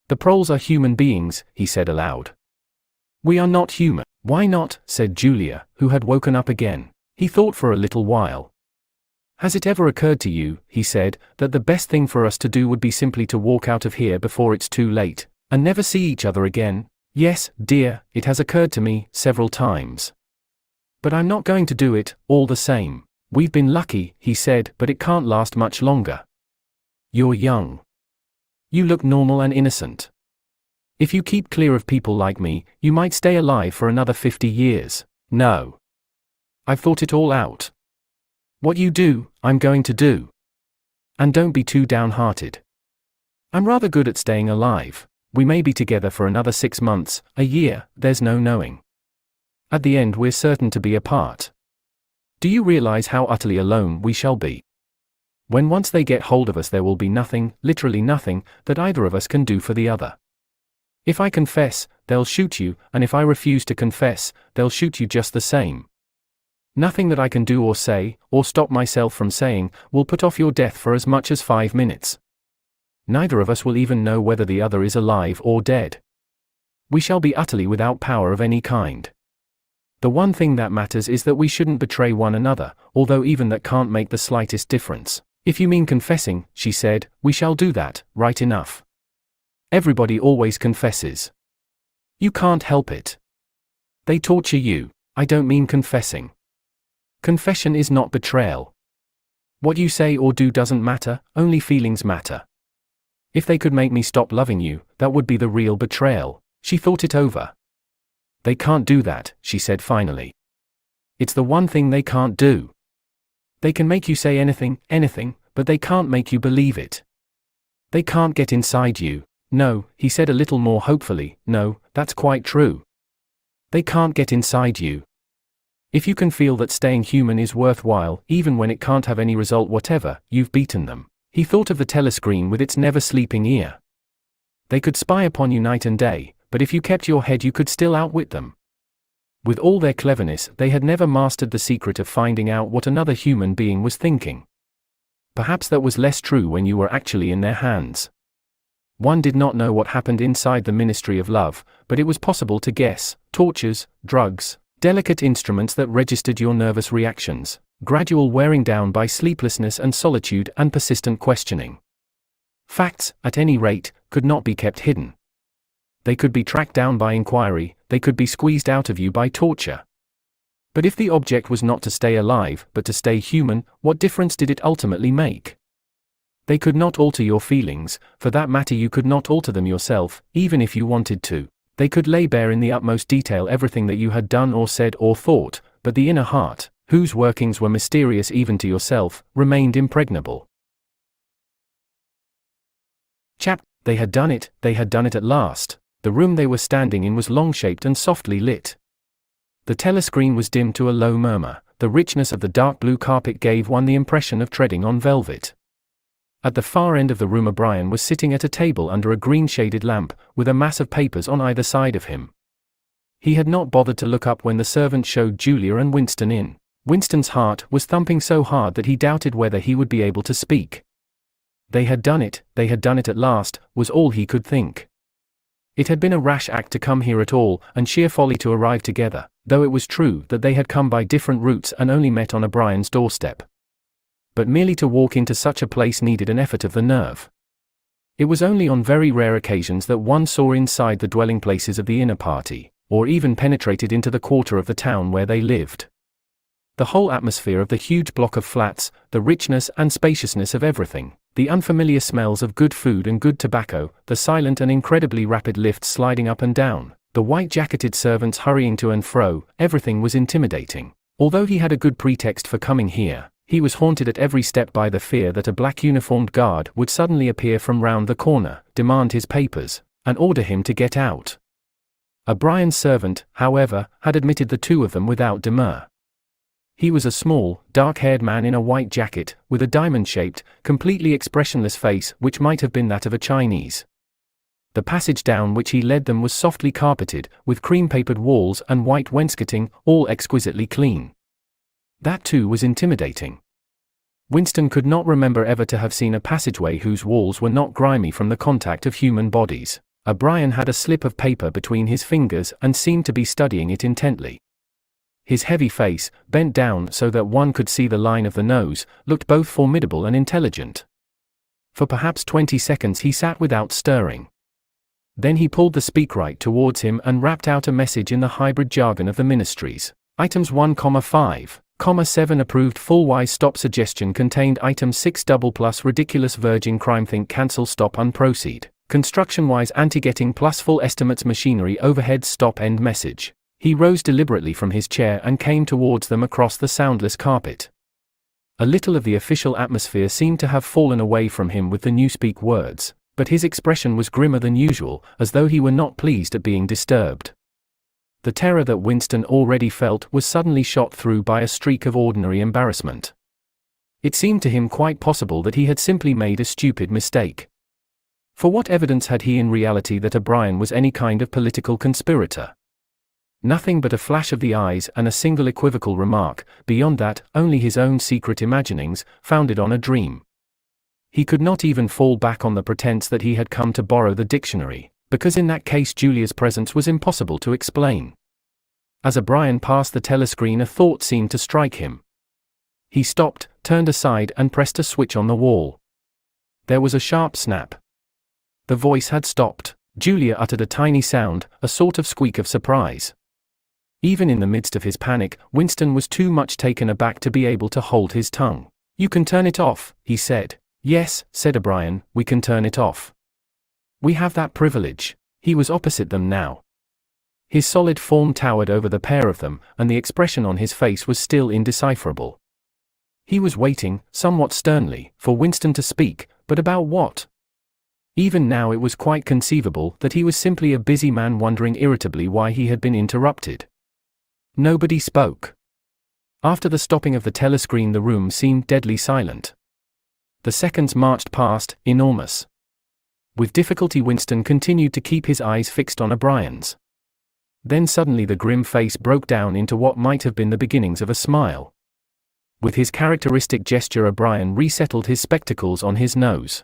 The proles are human beings, he said aloud. We are not human. Why not? Said Julia, who had woken up again. He thought for a little while. Has it ever occurred to you, he said, that the best thing for us to do would be simply to walk out of here before it's too late, and never see each other again? Yes, dear, it has occurred to me several times. But I'm not going to do it, all the same. We've been lucky, he said, but it can't last much longer. You're young. You look normal and innocent. If you keep clear of people like me, you might stay alive for another 50 years. No. I've thought it all out. What you do, I'm going to do. And don't be too downhearted. I'm rather good at staying alive. We may be together for another 6 months, a year, there's no knowing. At the end we're certain to be apart. Do you realize how utterly alone we shall be? When once they get hold of us there will be nothing, literally nothing, that either of us can do for the other. If I confess, they'll shoot you, and if I refuse to confess, they'll shoot you just the same. Nothing that I can do or say, or stop myself from saying, will put off your death for as much as 5 minutes. Neither of us will even know whether the other is alive or dead. We shall be utterly without power of any kind. The one thing that matters is that we shouldn't betray one another, although even that can't make the slightest difference. If you mean confessing, she said, we shall do that, right enough. Everybody always confesses. You can't help it. They torture you. I don't mean confessing. Confession is not betrayal. What you say or do doesn't matter, only feelings matter. If they could make me stop loving you, that would be the real betrayal. She thought it over. They can't do that, she said finally. It's the one thing they can't do. They can make you say anything, but they can't make you believe it. They can't get inside you. No, he said a little more hopefully, no, that's quite true. They can't get inside you. If you can feel that staying human is worthwhile, even when it can't have any result whatever, you've beaten them. He thought of the telescreen with its never-sleeping ear. They could spy upon you night and day, but if you kept your head you could still outwit them. With all their cleverness, they had never mastered the secret of finding out what another human being was thinking. Perhaps that was less true when you were actually in their hands. One did not know what happened inside the Ministry of Love, but it was possible to guess: tortures, drugs, delicate instruments that registered your nervous reactions, gradual wearing down by sleeplessness and solitude and persistent questioning. Facts, at any rate, could not be kept hidden. They could be tracked down by inquiry, they could be squeezed out of you by torture. But if the object was not to stay alive, but to stay human, what difference did it ultimately make? They could not alter your feelings, for that matter you could not alter them yourself, even if you wanted to. They could lay bare in the utmost detail everything that you had done or said or thought, but the inner heart, whose workings were mysterious even to yourself, remained impregnable. They had done it at last. The room they were standing in was long-shaped and softly lit. The telescreen was dimmed to a low murmur. The richness of the dark blue carpet gave one the impression of treading on velvet. At the far end of the room O'Brien was sitting at a table under a green-shaded lamp, with a mass of papers on either side of him. He had not bothered to look up when the servant showed Julia and Winston in. Winston's heart was thumping so hard that he doubted whether he would be able to speak. They had done it at last, was all he could think. It had been a rash act to come here at all, and sheer folly to arrive together, though it was true that they had come by different routes and only met on O'Brien's doorstep. But merely to walk into such a place needed an effort of the nerve. It was only on very rare occasions that one saw inside the dwelling places of the inner party, or even penetrated into the quarter of the town where they lived. The whole atmosphere of the huge block of flats, the richness and spaciousness of everything, the unfamiliar smells of good food and good tobacco, the silent and incredibly rapid lifts sliding up and down, the white-jacketed servants hurrying to and fro, everything was intimidating. Although he had a good pretext for coming here, he was haunted at every step by the fear that a black-uniformed guard would suddenly appear from round the corner, demand his papers, and order him to get out. O'Brien's servant, however, had admitted the two of them without demur. He was a small, dark-haired man in a white jacket, with a diamond-shaped, completely expressionless face which might have been that of a Chinese. The passage down which he led them was softly carpeted, with cream-papered walls and white wainscoting, all exquisitely clean. That too was intimidating. Winston could not remember ever to have seen a passageway whose walls were not grimy from the contact of human bodies. O'Brien had a slip of paper between his fingers and seemed to be studying it intently. His heavy face, bent down so that one could see the line of the nose, looked both formidable and intelligent. For perhaps 20 seconds he sat without stirring. Then he pulled the speakwrite towards him and rapped out a message in the hybrid jargon of the ministries. Items 1,5,7 approved full wise stop suggestion contained item 6 double plus ridiculous virgin crime think cancel stop unproceed. Construction wise anti-getting plus full estimates machinery overhead stop end message. He rose deliberately from his chair and came towards them across the soundless carpet. A little of the official atmosphere seemed to have fallen away from him with the newspeak words, but his expression was grimmer than usual, as though he were not pleased at being disturbed. The terror that Winston already felt was suddenly shot through by a streak of ordinary embarrassment. It seemed to him quite possible that he had simply made a stupid mistake. For what evidence had he in reality that O'Brien was any kind of political conspirator? Nothing but a flash of the eyes and a single equivocal remark. Beyond that, only his own secret imaginings, founded on a dream. He could not even fall back on the pretense that he had come to borrow the dictionary, because in that case Julia's presence was impossible to explain. As O'Brien passed the telescreen, a thought seemed to strike him. He stopped, turned aside and pressed a switch on the wall. There was a sharp snap. The voice had stopped. Julia uttered a tiny sound, a sort of squeak of surprise. Even in the midst of his panic, Winston was too much taken aback to be able to hold his tongue. "You can turn it off," he said. "Yes," said O'Brien, "we can turn it off. We have that privilege." He was opposite them now. His solid form towered over the pair of them, and the expression on his face was still indecipherable. He was waiting, somewhat sternly, for Winston to speak, but about what? Even now it was quite conceivable that he was simply a busy man wondering irritably why he had been interrupted. Nobody spoke. After the stopping of the telescreen the room seemed deadly silent. The seconds marched past, enormous. With difficulty Winston continued to keep his eyes fixed on O'Brien's. Then suddenly the grim face broke down into what might have been the beginnings of a smile. With his characteristic gesture O'Brien resettled his spectacles on his nose.